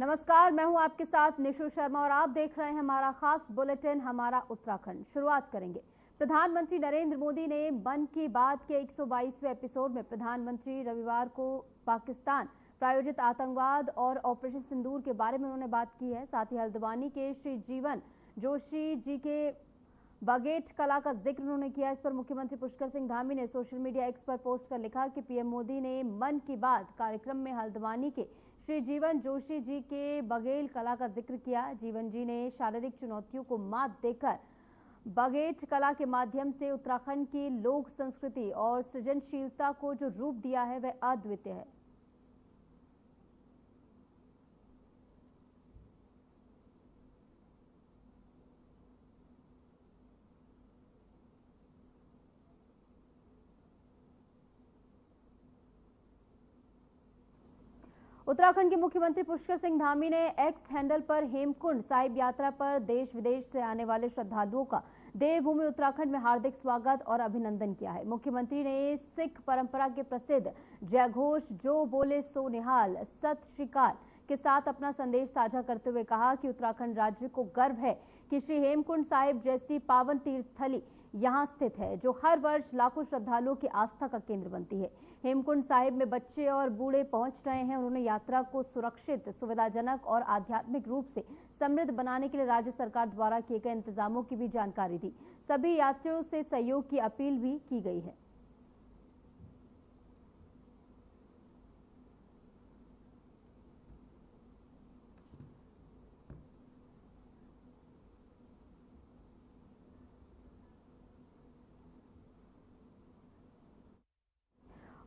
नमस्कार, मैं हूं आपके साथ निशु शर्मा और आप देख रहे हैं हमारा खास बुलेटिन हमारा उत्तराखंड। शुरुआत करेंगे। प्रधानमंत्री नरेंद्र मोदी ने मन की बात के 122वें एपिसोड में प्रधानमंत्री रविवार को पाकिस्तान प्रायोजित आतंकवाद और ऑपरेशन सिंदूर के बारे में उन्होंने बात की है। साथ ही हल्द्वानी के श्री जीवन जोशी जी के बागेट कला का जिक्र उन्होंने किया। इस पर मुख्यमंत्री पुष्कर सिंह धामी ने सोशल मीडिया एक्स पर पोस्ट कर लिखा कि पीएम मोदी ने मन की बात कार्यक्रम में हल्द्वानी के श्री जीवन जोशी जी के बघेल कला का जिक्र किया। जीवन जी ने शारीरिक चुनौतियों को मात देकर बागेट कला के माध्यम से उत्तराखंड की लोक संस्कृति और सृजनशीलता को जो रूप दिया है वह अद्वितीय है। उत्तराखंड के मुख्यमंत्री पुष्कर सिंह धामी ने एक्स हैंडल पर हेमकुंड साहिब यात्रा पर देश विदेश से आने वाले श्रद्धालुओं का देवभूमि उत्तराखंड में हार्दिक स्वागत और अभिनंदन किया है। मुख्यमंत्री ने सिख परंपरा के प्रसिद्ध जयघोष जो बोले सो निहाल सत श्री अकाल के साथ अपना संदेश साझा करते हुए कहा कि उत्तराखंड राज्य को गर्व है कि श्री हेमकुंड साहिब जैसी पावन तीर्थस्थली यहाँ स्थित है, जो हर वर्ष लाखों श्रद्धालुओं की आस्था का केंद्र बनती है। हेमकुंड साहिब में बच्चे और बूढ़े पहुंच रहे हैं। उन्होंने यात्रा को सुरक्षित, सुविधाजनक और आध्यात्मिक रूप से समृद्ध बनाने के लिए राज्य सरकार द्वारा किए गए इंतजामों की भी जानकारी दी। सभी यात्रियों से सहयोग की अपील भी की गई है।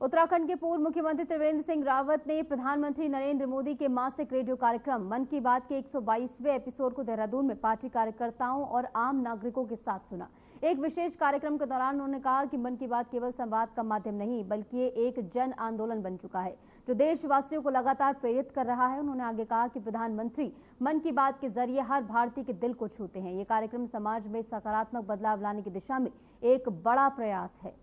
उत्तराखंड के पूर्व मुख्यमंत्री त्रिवेंद्र सिंह रावत ने प्रधानमंत्री नरेंद्र मोदी के मासिक रेडियो कार्यक्रम मन की बात के 122वें एपिसोड को देहरादून में पार्टी कार्यकर्ताओं और आम नागरिकों के साथ सुना। एक विशेष कार्यक्रम के दौरान उन्होंने कहा कि मन की बात केवल संवाद का माध्यम नहीं बल्कि ये एक जन आंदोलन बन चुका है जो देशवासियों को लगातार प्रेरित कर रहा है। उन्होंने आगे कहा कि प्रधानमंत्री मन की बात के जरिए हर भारतीय के दिल को छूते हैं। ये कार्यक्रम समाज में सकारात्मक बदलाव लाने की दिशा में एक बड़ा प्रयास है।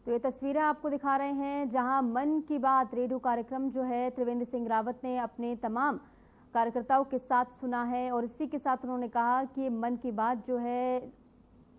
तो ये तस्वीरें आपको दिखा रहे हैं जहां मन की बात रेडियो कार्यक्रम जो है त्रिवेंद्र सिंह रावत ने अपने तमाम कार्यकर्ताओं के साथ सुना है और इसी के साथ उन्होंने कहा कि मन की बात जो है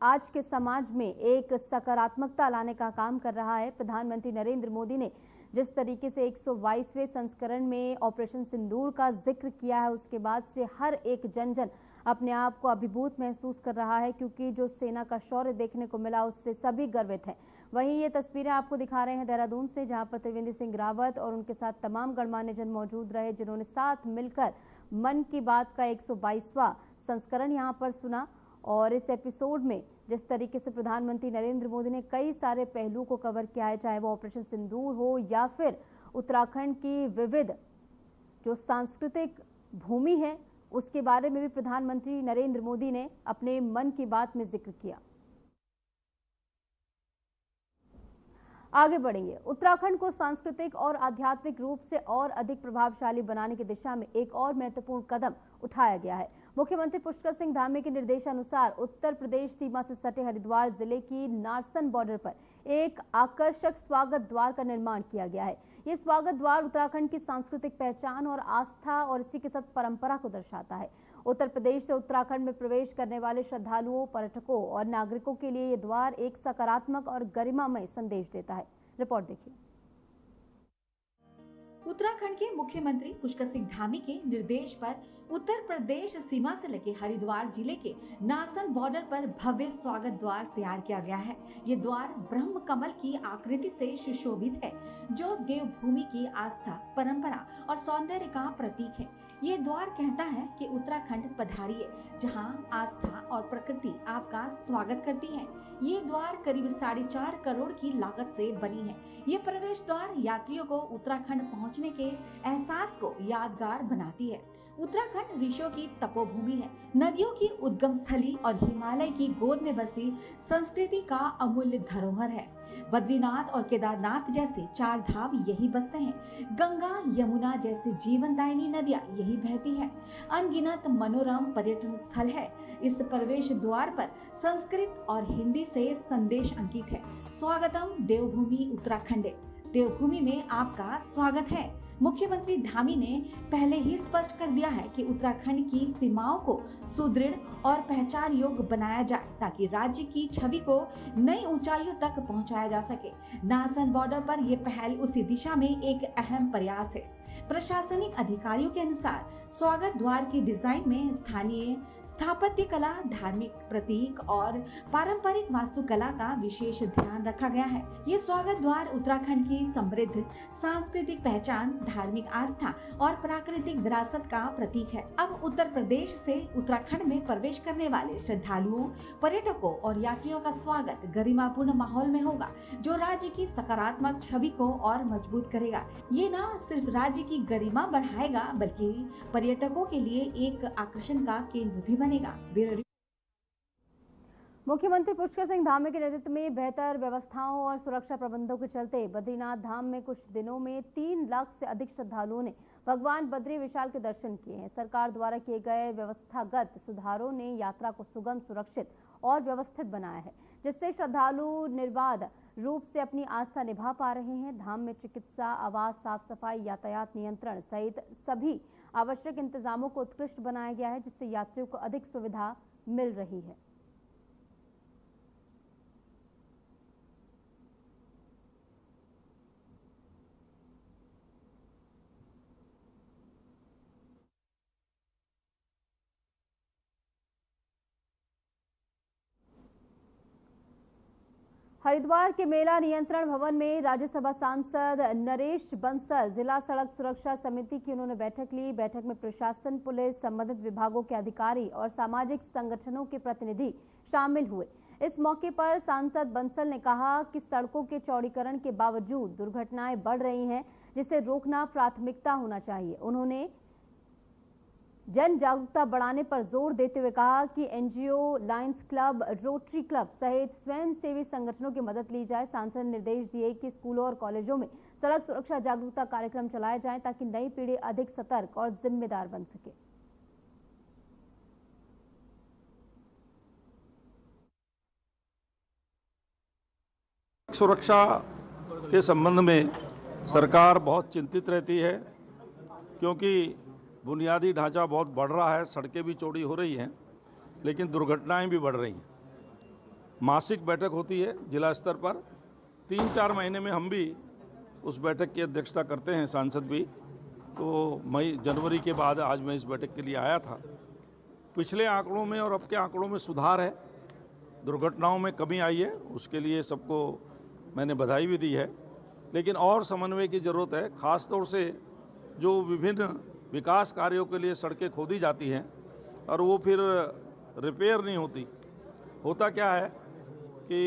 आज के समाज में एक सकारात्मकता लाने का काम कर रहा है। प्रधानमंत्री नरेंद्र मोदी ने जिस तरीके से 122वें संस्करण में ऑपरेशन सिंदूर का जिक्र किया है उसके बाद से हर एक जन अपने आप को अभिभूत महसूस कर रहा है, क्योंकि जो सेना का शौर्य देखने को मिला उससे सभी गर्वित हैं। वहीं ये तस्वीरें आपको दिखा रहे हैं देहरादून से, जहां पर त्रिवेंद्र सिंह रावत और उनके साथ तमाम गणमान्य जन मौजूद रहे जिन्होंने साथ मिलकर मन की बात का 122वां संस्करण यहां पर सुना। और इस एपिसोड में जिस तरीके से प्रधानमंत्री नरेंद्र मोदी ने कई सारे पहलुओं को कवर किया है, चाहे वो ऑपरेशन सिंदूर हो या फिर उत्तराखंड की विविध जो सांस्कृतिक भूमि है उसके बारे में भी प्रधानमंत्री नरेंद्र मोदी ने अपने मन की बात में जिक्र किया। आगे बढ़ेंगे। उत्तराखंड को सांस्कृतिक और आध्यात्मिक रूप से और अधिक प्रभावशाली बनाने की दिशा में एक और महत्वपूर्ण कदम उठाया गया है। मुख्यमंत्री पुष्कर सिंह धामी के निर्देशानुसार उत्तर प्रदेश सीमा से सटे हरिद्वार जिले की नारसन बॉर्डर पर एक आकर्षक स्वागत द्वार का निर्माण किया गया है। ये स्वागत द्वार उत्तराखंड की सांस्कृतिक पहचान और आस्था और इसी के साथ परंपरा को दर्शाता है। उत्तर प्रदेश से उत्तराखंड में प्रवेश करने वाले श्रद्धालुओं, पर्यटकों और नागरिकों के लिए ये द्वार एक सकारात्मक और गरिमामय संदेश देता है। रिपोर्ट देखिए। उत्तराखंड के मुख्यमंत्री पुष्कर सिंह धामी के निर्देश पर उत्तर प्रदेश सीमा से लगे हरिद्वार जिले के नारसन बॉर्डर पर भव्य स्वागत द्वार तैयार किया गया है। ये द्वार ब्रह्म कमल की आकृति से सुशोभित है, जो देवभूमि की आस्था, परंपरा और सौंदर्य का प्रतीक है। ये द्वार कहता है कि उत्तराखंड पधारिए, जहां आस्था और प्रकृति आपका स्वागत करती है। ये द्वार करीब 4.5 करोड़ की लागत से बनी है। ये प्रवेश द्वार यात्रियों को उत्तराखंड पहुंचने के एहसास को यादगार बनाती है। उत्तराखंड ऋषियों की तपोभूमि है, नदियों की उद्गम स्थली और हिमालय की गोद में बसी संस्कृति का अमूल्य धरोहर है। बद्रीनाथ और केदारनाथ जैसे 4 धाम यही बसते हैं। गंगा यमुना जैसी जीवनदायिनी नदियां यही बहती है। अनगिनत मनोरम पर्यटन स्थल है। इस प्रवेश द्वार पर संस्कृत और हिंदी से संदेश अंकित है। स्वागतम देवभूमि उत्तराखंड। देवभूमि में आपका स्वागत है। मुख्यमंत्री धामी ने पहले ही स्पष्ट कर दिया है कि उत्तराखंड की सीमाओं को सुदृढ़ और पहचान योग्य बनाया जाए ताकि राज्य की छवि को नई ऊंचाइयों तक पहुंचाया जा सके। नारसन बॉर्डर पर यह पहल उसी दिशा में एक अहम प्रयास है। प्रशासनिक अधिकारियों के अनुसार स्वागत द्वार की डिजाइन में स्थानीय स्थापत्य कला, धार्मिक प्रतीक और पारंपरिक वास्तुकला का विशेष ध्यान रखा गया है। ये स्वागत द्वार उत्तराखंड की समृद्ध सांस्कृतिक पहचान, धार्मिक आस्था और प्राकृतिक विरासत का प्रतीक है। अब उत्तर प्रदेश से उत्तराखंड में प्रवेश करने वाले श्रद्धालुओं, पर्यटकों और यात्रियों का स्वागत गरिमापूर्ण माहौल में होगा, जो राज्य की सकारात्मक छवि को और मजबूत करेगा। ये न सिर्फ राज्य की गरिमा बढ़ाएगा बल्कि पर्यटकों के लिए एक आकर्षण का केंद्र भी बनेगा। मुख्यमंत्री पुष्कर सिंह धामी के नेतृत्व में बेहतर व्यवस्थाओं और सुरक्षा प्रबंधों के चलते बद्रीनाथ धाम में कुछ दिनों में 3 लाख से अधिक श्रद्धालुओं ने भगवान बद्री विशाल के दर्शन किए हैं। सरकार द्वारा किए गए व्यवस्थागत सुधारों ने यात्रा को सुगम, सुरक्षित और व्यवस्थित बनाया है, जिससे श्रद्धालु निर्बाध रूप से अपनी आस्था निभा पा रहे हैं। धाम में चिकित्सा, आवास, साफ सफाई, यातायात नियंत्रण सहित सभी आवश्यक इंतजामों को उत्कृष्ट बनाया गया है, जिससे यात्रियों को अधिक सुविधा मिल रही है। हरिद्वार के मेला नियंत्रण भवन में राज्यसभा सांसद नरेश बंसल, जिला सड़क सुरक्षा समिति की उन्होंने बैठक ली। बैठक में प्रशासन, पुलिस, संबंधित विभागों के अधिकारी और सामाजिक संगठनों के प्रतिनिधि शामिल हुए। इस मौके पर सांसद बंसल ने कहा कि सड़कों के चौड़ीकरण के बावजूद दुर्घटनाएं बढ़ रही हैं, जिसे रोकना प्राथमिकता होना चाहिए। उन्होंने जन जागरूकता बढ़ाने पर जोर देते हुए कहा कि NGO, Lions club, rotary club सहित स्वयंसेवी संगठनों की मदद ली जाए। सांसद ने निर्देश दिए कि स्कूलों और कॉलेजों में सड़क सुरक्षा जागरूकता कार्यक्रम चलाए जाएं ताकि नई पीढ़ी अधिक सतर्क और जिम्मेदार बन सके। सुरक्षा के संबंध में सरकार बहुत चिंतित रहती है, क्योंकि बुनियादी ढांचा बहुत बढ़ रहा है, सड़कें भी चौड़ी हो रही हैं, लेकिन दुर्घटनाएं भी बढ़ रही हैं। मासिक बैठक होती है जिला स्तर पर, 3-4 महीने में हम भी उस बैठक की अध्यक्षता करते हैं, सांसद भी। तो जनवरी के बाद आज मैं इस बैठक के लिए आया था। पिछले आंकड़ों में और अब के आंकड़ों में सुधार है, दुर्घटनाओं में कमी आई है, उसके लिए सबको मैंने बधाई भी दी है। लेकिन और समन्वय की ज़रूरत है, ख़ास तौर से जो विभिन्न विकास कार्यों के लिए सड़कें खोदी जाती हैं और वो फिर रिपेयर नहीं होती। होता क्या है कि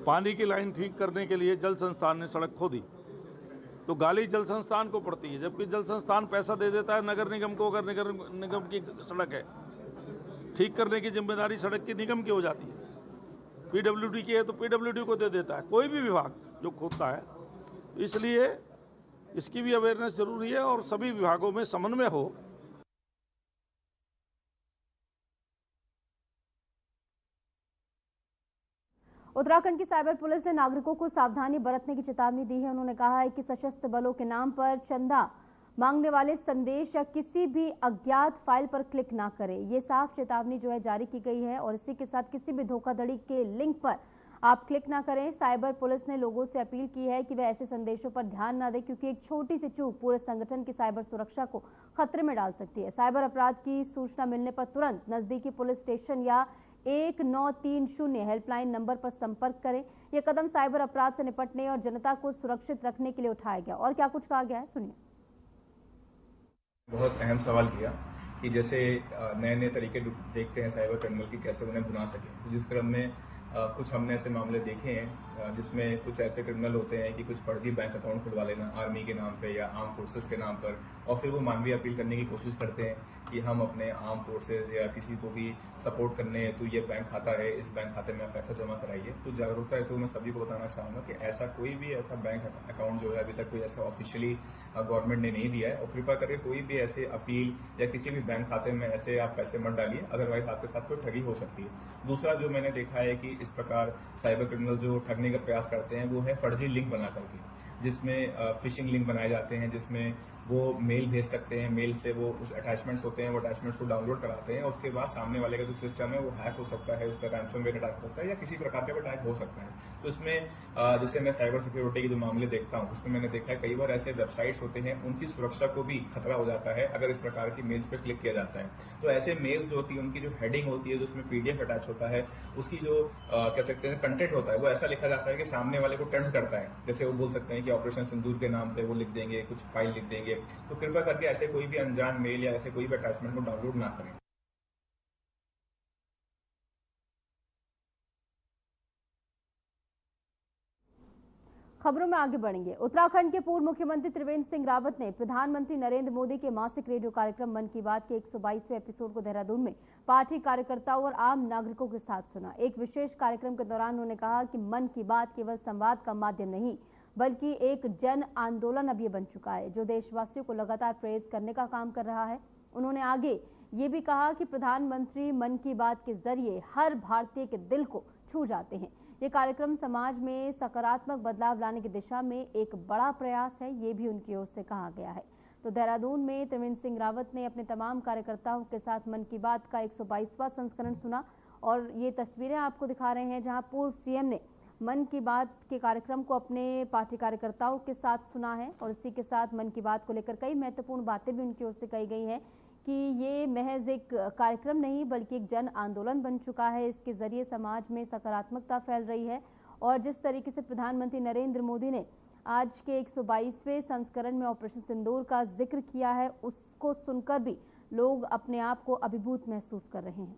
पानी की लाइन ठीक करने के लिए जल संस्थान ने सड़क खोदी, तो गाली जल संस्थान को पड़ती है, जबकि जल संस्थान पैसा दे देता है नगर निगम को। अगर नगर निगम की सड़क है, ठीक करने की जिम्मेदारी सड़क की निगम की हो जाती है। पीडब्ल्यूडी की है तो पीडब्ल्यूडी को दे देता है, कोई भी विभाग जो खोदता है। इसलिए इसकी भी अवेयरनेस जरूरी है और सभी विभागों में समन्वय हो। उत्तराखंड की साइबर पुलिस ने नागरिकों को सावधानी बरतने की चेतावनी दी है। उन्होंने कहा है कि सशस्त्र बलों के नाम पर चंदा मांगने वाले संदेश या किसी भी अज्ञात फाइल पर क्लिक ना करें। ये साफ चेतावनी जो है जारी की गई है और इसी के साथ किसी भी धोखाधड़ी के लिंक पर आप क्लिक ना करें। साइबर पुलिस ने लोगों से अपील की है कि वे ऐसे संदेशों पर ध्यान ना दें, क्योंकि एक छोटी सी चूक पूरे संगठन की साइबर सुरक्षा को खतरे में डाल सकती है। साइबर अपराध की सूचना मिलने पर तुरंत नजदीकी पुलिस स्टेशन या 1930 हेल्पलाइन नंबर पर संपर्क करें। यह कदम साइबर अपराध से निपटने और जनता को सुरक्षित रखने के लिए उठाया गया। और क्या कुछ कहा गया है, सुनिए। बहुत अहम सवाल किया कि जैसे नए नए तरीके देखते हैं साइबर क्रिमिनल की, कैसे उन्हें भुना सके। जिस क्रम में कुछ हमने ऐसे मामले देखे हैं जिसमें कुछ ऐसे क्रिमिनल होते हैं कि कुछ फर्जी बैंक अकाउंट खुलवा लेना आर्मी के नाम पे या आर्म फोर्सेस के नाम पर, और फिर वो मानवीय अपील करने की कोशिश करते हैं कि हम अपने आर्म फोर्सेज या किसी को भी सपोर्ट करने हेतु ये बैंक खाता है, इस बैंक खाते में आप पैसा जमा कराइए। तो जागरूकता हेतु मैं सभी को बताना चाहूँगा कि ऐसा कोई भी ऐसा बैंक अकाउंट जो है अभी तक कोई ऐसा ऑफिशियली गवर्नमेंट ने नहीं दिया है, और कृपा करके कोई भी ऐसे अपील या किसी भी बैंक खाते में ऐसे आप पैसे मत डालिए, अदरवाइज आपके साथ कोई ठगी हो सकती है। दूसरा जो मैंने देखा है कि इस प्रकार साइबर क्रिमिनल जो ठगने का प्रयास करते हैं वो है फर्जी लिंक बना करके, जिसमें फिशिंग लिंक बनाए जाते हैं, जिसमें वो मेल भेज सकते हैं, मेल से वो उस अटैचमेंट्स होते हैं, वो अटैचमेंट्स को डाउनलोड कराते हैं, और उसके बाद सामने वाले का जो सिस्टम है वो हैक हो सकता है, उस पर रैंसमवेयर अटैक हो सकता है या किसी प्रकार का भी अटैक हो सकता है। तो इसमें जैसे मैं साइबर सिक्योरिटी के जो मामले देखता हूँ उसमें मैंने देखा है कई बार ऐसे वेबसाइट्स होते हैं उनकी सुरक्षा को भी खतरा हो जाता है अगर इस प्रकार की मेल्स पर क्लिक किया जाता है। तो ऐसे मेल्स जो होती है उनकी जो हेडिंग होती है, जो उसमें पीडीएफ अटैच होता है, उसकी जो कह सकते हैं कंटेंट होता है वो ऐसा लिखा जाता है कि सामने वाले को टेम्प्ट करता है। जैसे वो बोल सकते हैं कि ऑपरेशन सिंदूर के नाम पे वो लिख देंगे, कुछ फाइल लिख देंगे। तो कृपया करके ऐसे कोई भी अनजान मेल या ऐसे कोई भी अटैचमेंट को डाउनलोड ना करें। खबरों में आगे बढ़ेंगे। उत्तराखंड के पूर्व मुख्यमंत्री त्रिवेंद्र सिंह रावत ने प्रधानमंत्री नरेंद्र मोदी के मासिक रेडियो कार्यक्रम मन की बात के 122वें एपिसोड को देहरादून में पार्टी कार्यकर्ताओं और आम नागरिकों के साथ सुना। एक विशेष कार्यक्रम के दौरान उन्होंने कहा कि मन की बात केवल संवाद का माध्यम नहीं बल्कि एक जन आंदोलन अब ये बन चुका है जो देशवासियों को लगातार प्रेरित करने का काम कर रहा है। उन्होंने आगे ये भी कहा कि प्रधानमंत्री मन की बात के जरिए हर भारतीय के दिल को छू जाते हैं। ये कार्यक्रम समाज में सकारात्मक बदलाव लाने की दिशा में एक बड़ा प्रयास है, ये भी उनकी ओर से कहा गया है। तो देहरादून में त्रिवेंद्र सिंह रावत ने अपने तमाम कार्यकर्ताओं के साथ मन की बात का 122वां संस्करण सुना और ये तस्वीरें आपको दिखा रहे हैं जहां पूर्व सीएम ने मन की बात के कार्यक्रम को अपने पार्टी कार्यकर्ताओं के साथ सुना है और इसी के साथ मन की बात को लेकर कई महत्वपूर्ण बातें भी उनकी ओर से कही गई हैं कि ये महज एक कार्यक्रम नहीं बल्कि एक जन आंदोलन बन चुका है। इसके जरिए समाज में सकारात्मकता फैल रही है और जिस तरीके से प्रधानमंत्री नरेंद्र मोदी ने आज के 122वें संस्करण में ऑपरेशन सिंदूर का जिक्र किया है उसको सुनकर भी लोग अपने आप को अभिभूत महसूस कर रहे हैं।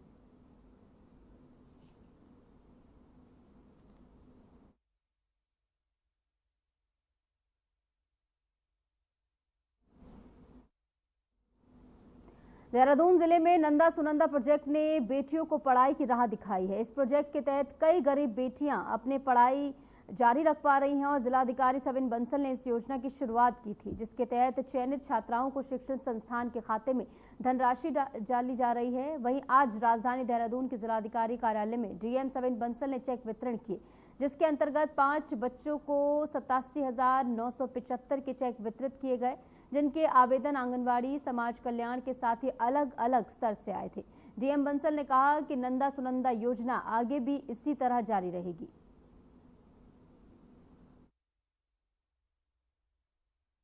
देहरादून जिले में नंदा सुनंदा प्रोजेक्ट ने बेटियों को पढ़ाई की राह दिखाई है। इस प्रोजेक्ट के तहत कई गरीब बेटियां अपने पढ़ाई जारी रख पा रही हैं और जिलाधिकारी सविन बंसल ने इस योजना की शुरुआत की थी जिसके तहत चयनित छात्राओं को शिक्षण संस्थान के खाते में धनराशि डाली जा रही है। वहीं आज राजधानी देहरादून के जिलाधिकारी कार्यालय में डीएम सविन बंसल ने चेक वितरण किए जिसके अंतर्गत 5 बच्चों को 87,975 के चेक वितरित किए गए जिनके आवेदन आंगनवाड़ी समाज कल्याण के साथ ही अलग अलग स्तर से आए थे। डीएम बंसल ने कहा कि नंदा सुनंदा योजना आगे भी इसी तरह जारी रहेगी।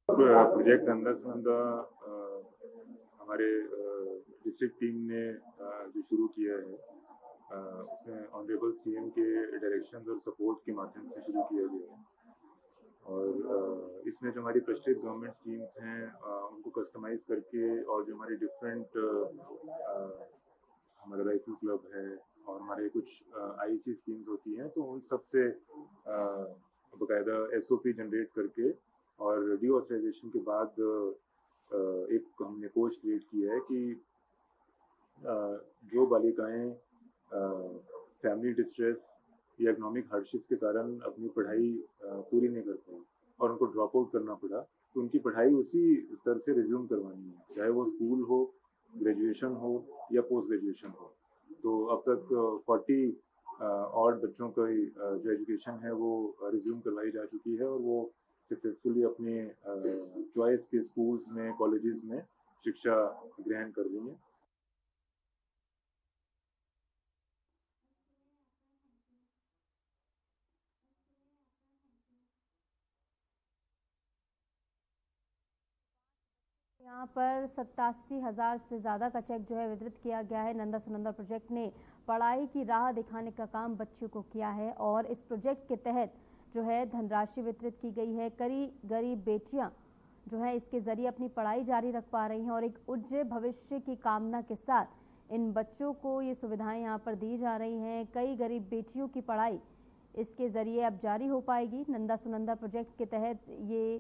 प्रोजेक्ट नंदा सुनंदा हमारे डिस्ट्रिक्ट टीम ने जो शुरू किया है उसमें ऑनरेबल सीएम के डायरेक्शन और सपोर्ट के माध्यम से शुरू किया गया है और इसमें जो हमारी प्रचलित गवर्नमेंट स्कीम्स हैं उनको कस्टमाइज करके और जो हमारी डिफरेंट हमारा राइफल क्लब है और हमारे कुछ आईसी स्कीम्स होती हैं तो उन सब से बाकायदा एसओपी जनरेट करके और डी ऑथराइजेशन के बाद एक हमने कोर्स क्रिएट किया है कि जो बालिकाएं फैमिली डिस्ट्रेस या इकोनॉमिक हार्डशिप के कारण अपनी पढ़ाई पूरी नहीं कर पाई और उनको ड्रॉप आउट करना पड़ा तो उनकी पढ़ाई उसी स्तर से रिज्यूम करवानी है, चाहे वो स्कूल हो, ग्रेजुएशन हो या पोस्ट ग्रेजुएशन हो। तो अब तक 40 और बच्चों का जो एजुकेशन है वो रिज्यूम करवाई जा चुकी है और वो सक्सेसफुली अपने चॉइस के स्कूल्स में, कॉलेजेस में शिक्षा ग्रहण कर रही हैं। यहाँ पर 87,000 से ज़्यादा का चेक जो है वितरित किया गया है। नंदा सुनंदा प्रोजेक्ट ने पढ़ाई की राह दिखाने का काम बच्चों को किया है और इस प्रोजेक्ट के तहत जो है धनराशि वितरित की गई है। कई गरीब बेटियां जो है इसके जरिए अपनी पढ़ाई जारी रख पा रही हैं और एक उज्जवल भविष्य की कामना के साथ इन बच्चों को ये सुविधाएं यहाँ पर दी जा रही हैं। कई गरीब बेटियों की पढ़ाई इसके जरिए अब जारी हो पाएगी। नंदा सुनंदा प्रोजेक्ट के तहत ये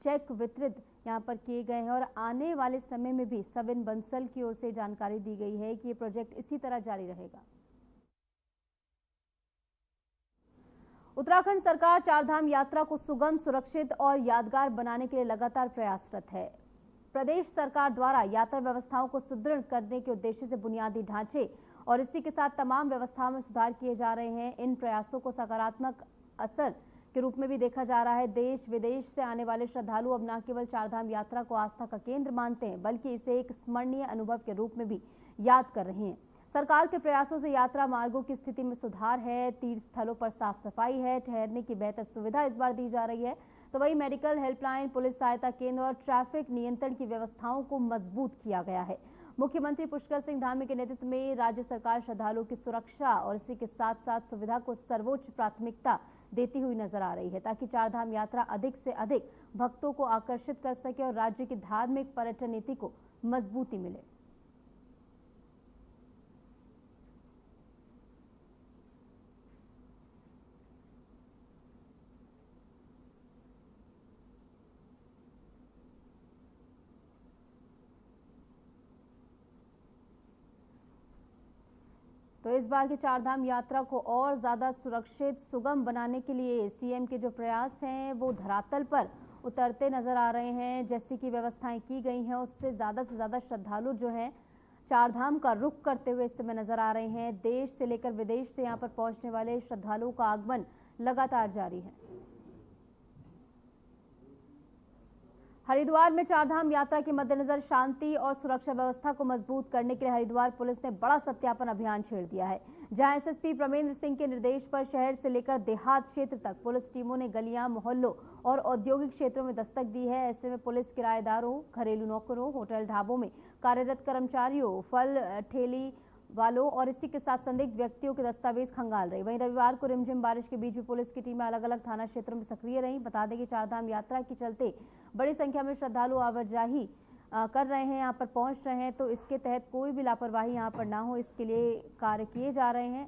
चेक वितरित यहाँ पर किए गए हैं और आने वाले समय में भी सविन बंसल की ओर से जानकारी दी गई है कि ये प्रोजेक्ट इसी तरह जारी रहेगा। उत्तराखंड सरकार चारधाम यात्रा को सुगम, सुरक्षित और यादगार बनाने के लिए लगातार प्रयासरत है। प्रदेश सरकार द्वारा यात्रा व्यवस्थाओं को सुदृढ़ करने के उद्देश्य से बुनियादी ढांचे और इसी के साथ तमाम व्यवस्थाओं में सुधार किए जा रहे हैं। इन प्रयासों को सकारात्मक असर के रूप में भी देखा जा रहा है। देश विदेश से आने वाले श्रद्धालु अब न केवल चारधाम यात्रा को आस्था का केंद्र मानते हैं, बल्कि इसे एक स्मरणीय अनुभव के रूप में भी याद कर रहे हैं। सरकार के प्रयासों से यात्रा मार्गों की स्थिति में सुधार है, तीर्थ स्थलों पर साफ सफाई है, ठहरने की बेहतर सुविधा इस बार दी जा रही है। तो वही मेडिकल हेल्पलाइन, पुलिस सहायता केंद्र और ट्रैफिक नियंत्रण की व्यवस्थाओं को मजबूत किया गया है। मुख्यमंत्री पुष्कर सिंह धामी के नेतृत्व में राज्य सरकार श्रद्धालुओं की सुरक्षा और इसी के साथ साथ सुविधा को सर्वोच्च प्राथमिकता देती हुई नजर आ रही है, ताकि चारधाम यात्रा अधिक से अधिक भक्तों को आकर्षित कर सके और राज्य की धार्मिक पर्यटन नीति को मजबूती मिले। तो इस बार की चारधाम यात्रा को और ज्यादा सुरक्षित, सुगम बनाने के लिए सीएम के जो प्रयास हैं वो धरातल पर उतरते नजर आ रहे हैं। जैसी की व्यवस्थाएं की गई हैं उससे ज्यादा श्रद्धालु जो हैं चारधाम का रुख करते हुए इस समय नजर आ रहे हैं। देश से लेकर विदेश से यहाँ पर पहुंचने वाले श्रद्धालुओं का आगमन लगातार जारी है। हरिद्वार में चारधाम यात्रा के मद्देनजर शांति और सुरक्षा व्यवस्था को मजबूत करने के लिए हरिद्वार पुलिस ने बड़ा सत्यापन अभियान छेड़ दिया है, जहां एसएसपी प्रमेंद्र सिंह के निर्देश पर शहर से लेकर देहात क्षेत्र तक पुलिस टीमों ने गलियां, मोहल्लों और औद्योगिक क्षेत्रों में दस्तक दी है। ऐसे में पुलिस किराएदारों, घरेलू नौकरों, होटल ढाबों में कार्यरत कर्मचारियों, फल ठेली वालों और इसी के साथ संदिग्ध व्यक्तियों के दस्तावेज खंगाल रही। वहीं रविवार को रिमझिम बारिश के बीच भी पुलिस की टीमें अलग अलग थाना क्षेत्रों में सक्रिय रही। बता दें कि चारधाम यात्रा के चलते बड़ी संख्या में श्रद्धालु आवाजाही कर रहे हैं, यहाँ पर पहुंच रहे हैं, तो इसके तहत कोई भी लापरवाही यहाँ पर ना हो, इसके लिए कार्य किए जा रहे हैं।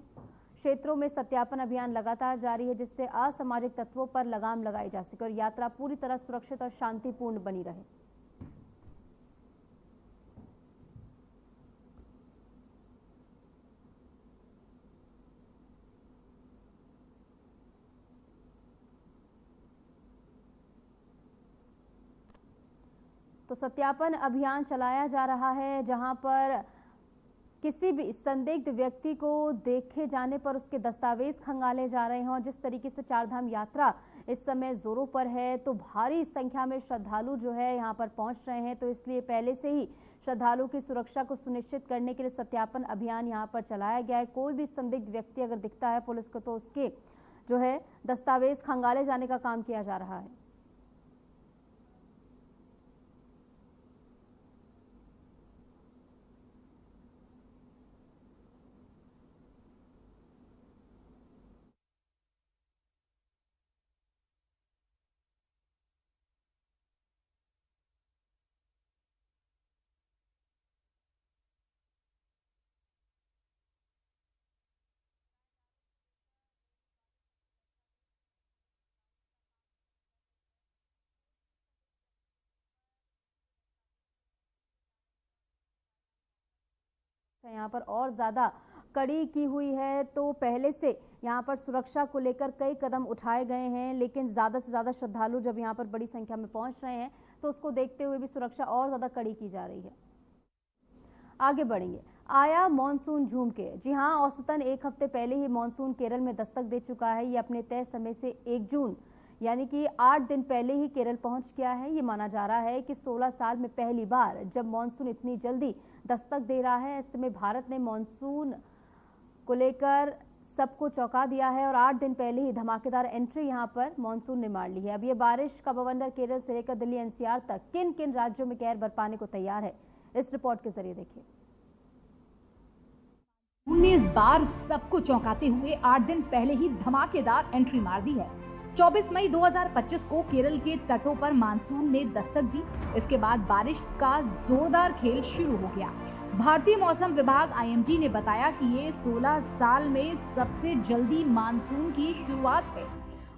क्षेत्रों में सत्यापन अभियान लगातार जारी है, जिससे असामाजिक तत्वों पर लगाम लगाई जा सके और यात्रा पूरी तरह सुरक्षित और शांतिपूर्ण बनी रहे। तो सत्यापन अभियान चलाया जा रहा है, जहां पर किसी भी संदिग्ध व्यक्ति को देखे जाने पर उसके दस्तावेज खंगाले जा रहे हैं। और जिस तरीके से चारधाम यात्रा इस समय जोरों पर है, तो भारी संख्या में श्रद्धालु जो है यहां पर पहुंच रहे हैं, तो इसलिए पहले से ही श्रद्धालुओं की सुरक्षा को सुनिश्चित करने के लिए सत्यापन अभियान यहां पर चलाया गया है। कोई भी संदिग्ध व्यक्ति अगर दिखता है पुलिस को, तो उसके जो है दस्तावेज खंगाले जाने का काम किया जा रहा है। यहाँ पर और ज्यादा कड़ी की हुई है, तो पहले से यहाँ पर सुरक्षा को लेकर कई कदम उठाए गए हैं, लेकिन ज्यादा से ज्यादा श्रद्धालु जब यहाँ पर बड़ी संख्या में पहुंच रहे हैं, तो उसको देखते हुए भी सुरक्षा और ज्यादा कड़ी की जा रही है। आगे बढ़ेंगे। आया मॉनसून झूम के। जी हां, औसतन एक हफ्ते पहले ही मॉनसून केरल में दस्तक दे चुका है। ये अपने तय समय से 1 जून यानी कि 8 दिन पहले ही केरल पहुंच गया है। ये माना जा रहा है कि 16 साल में पहली बार जब मॉनसून इतनी जल्दी दस्तक दे रहा है। ऐसे में भारत ने मॉनसून को लेकर सबको चौंका दिया है और 8 दिन पहले ही धमाकेदार एंट्री यहां पर मॉनसून ने मार ली है। अब ये बारिश का बवंडर केरल से लेकर दिल्ली एनसीआर तक किन किन राज्यों में कहर बरपाने को तैयार है, इस रिपोर्ट के जरिए देखिए। इस बार सबको चौंकाते हुए 8 दिन पहले ही धमाकेदार एंट्री मार दी है। 24 मई 2025 को केरल के तटों पर मानसून ने दस्तक दी। इसके बाद बारिश का जोरदार खेल शुरू हो गया। भारतीय मौसम विभाग IMD ने बताया कि ये 16 साल में सबसे जल्दी मानसून की शुरुआत है।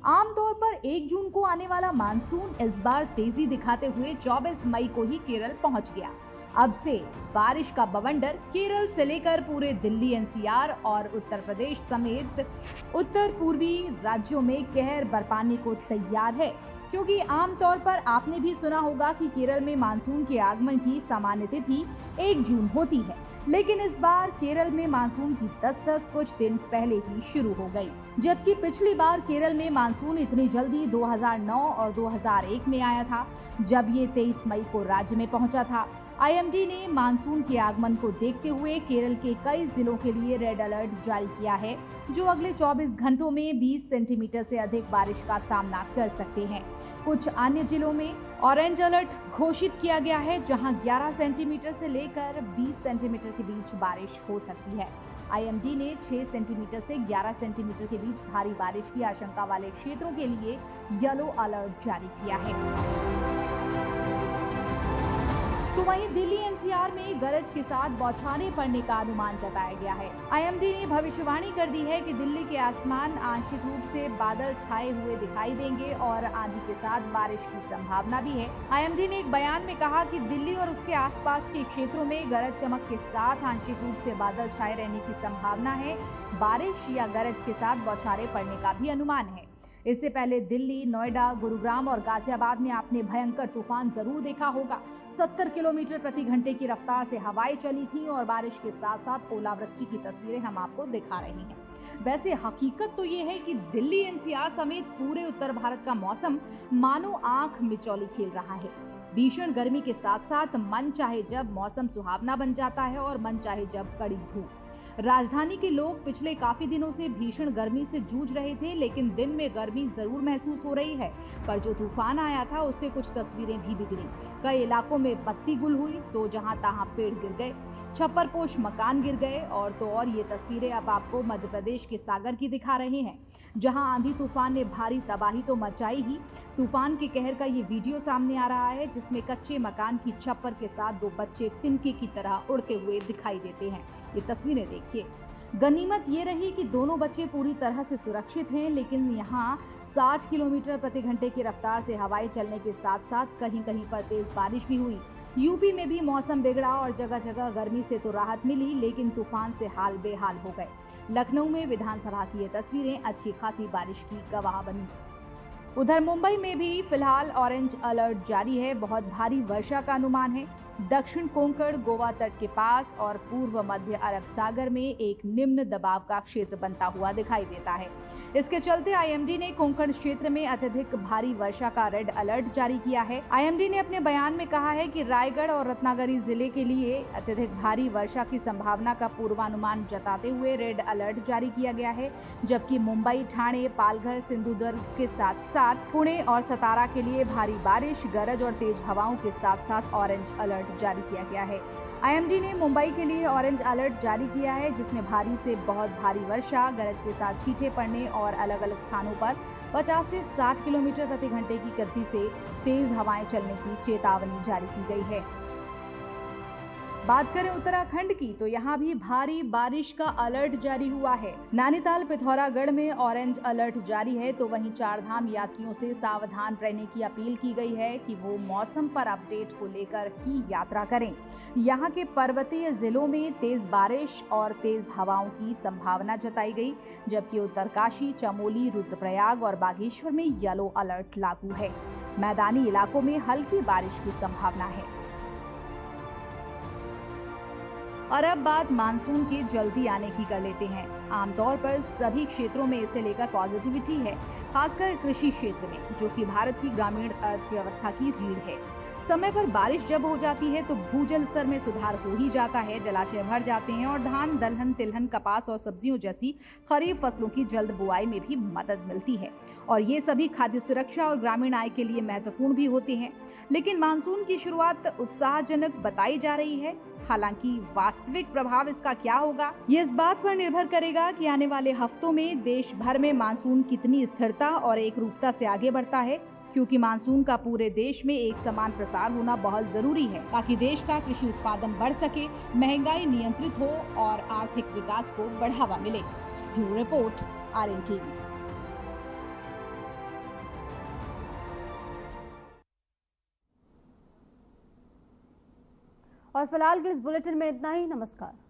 आमतौर पर 1 जून को आने वाला मानसून इस बार तेजी दिखाते हुए 24 मई को ही केरल पहुंच गया। अब से बारिश का बवंडर केरल से लेकर पूरे दिल्ली NCR और उत्तर प्रदेश समेत उत्तर पूर्वी राज्यों में कहर बरपाने को तैयार है, क्योंकि आमतौर पर आपने भी सुना होगा कि केरल में मानसून के आगमन की सामान्य तिथि 1 जून होती है, लेकिन इस बार केरल में मानसून की दस्तक कुछ दिन पहले ही शुरू हो गई, जबकि पिछली बार केरल में मानसून इतनी जल्दी 2009 और 2001 में आया था, जब ये 23 मई को राज्य में पहुंचा था। IMD ने मानसून के आगमन को देखते हुए केरल के कई जिलों के लिए रेड अलर्ट जारी किया है, जो अगले 24 घंटों में 20 सेंटीमीटर से अधिक बारिश का सामना कर सकते हैं। कुछ अन्य जिलों में ऑरेंज अलर्ट घोषित किया गया है, जहां 11 सेंटीमीटर से लेकर 20 सेंटीमीटर के बीच बारिश हो सकती है। IMD ने 6 सेंटीमीटर से 11 सेंटीमीटर के बीच भारी बारिश की आशंका वाले क्षेत्रों के लिए येलो अलर्ट जारी किया है। तो वहीं दिल्ली NCR में गरज के साथ बौछारें पड़ने का अनुमान जताया गया है। IMD ने भविष्यवाणी कर दी है कि दिल्ली के आसमान आंशिक रूप से बादल छाए हुए दिखाई देंगे और आंधी के साथ बारिश की संभावना भी है। IMD ने एक बयान में कहा कि दिल्ली और उसके आसपास के क्षेत्रों में गरज चमक के साथ आंशिक रूप से बादल छाए रहने की संभावना है। बारिश या गरज के साथ बौछारें पड़ने का भी अनुमान है। इससे पहले दिल्ली, नोएडा, गुरुग्राम और गाजियाबाद में आपने भयंकर तूफान जरूर देखा होगा। 70 किलोमीटर प्रति घंटे की रफ्तार से हवाएं चली थी और बारिश के साथ साथ ओलावृष्टि की तस्वीरें हम आपको दिखा रहे हैं। वैसे हकीकत तो ये है कि दिल्ली NCR समेत पूरे उत्तर भारत का मौसम मानो आंख मिचौली खेल रहा है। भीषण गर्मी के साथ साथ मन चाहे जब मौसम सुहावना बन जाता है और मन चाहे जब कड़ी धूप। राजधानी के लोग पिछले काफी दिनों से भीषण गर्मी से जूझ रहे थे, लेकिन दिन में गर्मी जरूर महसूस हो रही है, पर जो तूफान आया था उससे कुछ तस्वीरें भी बिगड़ी। कई इलाकों में बत्ती गुल हुई तो जहां तहां पेड़ गिर गए, छप्परपोश मकान गिर गए और ये तस्वीरें अब आपको मध्य प्रदेश के सागर की दिखा रहे हैं, जहां आंधी तूफान ने भारी तबाही तो मचाई ही। तूफान के कहर का ये वीडियो सामने आ रहा है, जिसमें कच्चे मकान की छप्पर के साथ 2 बच्चे तिनके की तरह उड़ते हुए दिखाई देते हैं। ये तस्वीरें देखिए। गनीमत ये रही कि दोनों बच्चे पूरी तरह से सुरक्षित हैं, लेकिन यहाँ 60 किलोमीटर प्रति घंटे की रफ्तार से हवाएं चलने के साथ साथ कहीं कहीं पर तेज बारिश भी हुई। यूपी में भी मौसम बिगड़ा और जगह जगह गर्मी से तो राहत मिली, लेकिन तूफान से हाल बेहाल हो गए। लखनऊ में विधानसभा की ये तस्वीरें अच्छी खासी बारिश की गवाह बनी। उधर मुंबई में भी फिलहाल ऑरेंज अलर्ट जारी है। बहुत भारी वर्षा का अनुमान है। दक्षिण कोंकण, गोवा तट के पास और पूर्व मध्य अरब सागर में एक निम्न दबाव का क्षेत्र बनता हुआ दिखाई देता है। इसके चलते IMD ने कोंकण क्षेत्र में अत्यधिक भारी वर्षा का रेड अलर्ट जारी किया है। IMD ने अपने बयान में कहा है कि रायगढ़ और रत्नागिरी जिले के लिए अत्यधिक भारी वर्षा की संभावना का पूर्वानुमान जताते हुए रेड अलर्ट जारी किया गया है, जबकि मुंबई, ठाणे, पालघर, सिंधुदुर्ग के साथ साथ पुणे और सतारा के लिए भारी बारिश, गरज और तेज हवाओं के साथ साथ ऑरेंज अलर्ट जारी किया गया है। IMD ने मुंबई के लिए ऑरेंज अलर्ट जारी किया है, जिसमें भारी से बहुत भारी वर्षा, गरज के साथ छींटे पड़ने और अलग अलग स्थानों पर 50 से 60 किलोमीटर प्रति घंटे की गति से तेज हवाएं चलने की चेतावनी जारी की गई है। बात करें उत्तराखंड की, तो यहाँ भी भारी बारिश का अलर्ट जारी हुआ है। नैनीताल, पिथौरागढ़ में ऑरेंज अलर्ट जारी है, तो वहीं चारधाम यात्रियों से सावधान रहने की अपील की गई है कि वो मौसम पर अपडेट को लेकर ही यात्रा करें। यहाँ के पर्वतीय जिलों में तेज बारिश और तेज हवाओं की संभावना जताई गई, जबकि उत्तरकाशी, चमोली, रुद्रप्रयाग और बागेश्वर में येलो अलर्ट लागू है। मैदानी इलाकों में हल्की बारिश की संभावना है। और अब बात मानसून के जल्दी आने की कर लेते हैं। आमतौर पर सभी क्षेत्रों में इसे लेकर पॉजिटिविटी है, खासकर कृषि क्षेत्र में, जो कि भारत की ग्रामीण अर्थव्यवस्था की रीढ़ है। समय पर बारिश जब हो जाती है तो भूजल स्तर में सुधार हो ही जाता है, जलाशय भर जाते हैं और धान, दलहन, तिलहन, कपास और सब्जियों जैसी खरीफ फसलों की जल्द बुआई में भी मदद मिलती है, और ये सभी खाद्य सुरक्षा और ग्रामीण आय के लिए महत्वपूर्ण भी होते हैं। लेकिन मानसून की शुरुआत उत्साहजनक बताई जा रही है। हालांकि वास्तविक प्रभाव इसका क्या होगा, ये इस बात पर निर्भर करेगा कि आने वाले हफ्तों में देश भर में मानसून कितनी स्थिरता और एकरूपता से आगे बढ़ता है, क्योंकि मानसून का पूरे देश में एक समान प्रसार होना बहुत जरूरी है ताकि देश का कृषि उत्पादन बढ़ सके, महंगाई नियंत्रित हो और आर्थिक विकास को बढ़ावा मिले। Bureau report, RNTV। और फिलहाल के इस बुलेटिन में इतना ही। नमस्कार।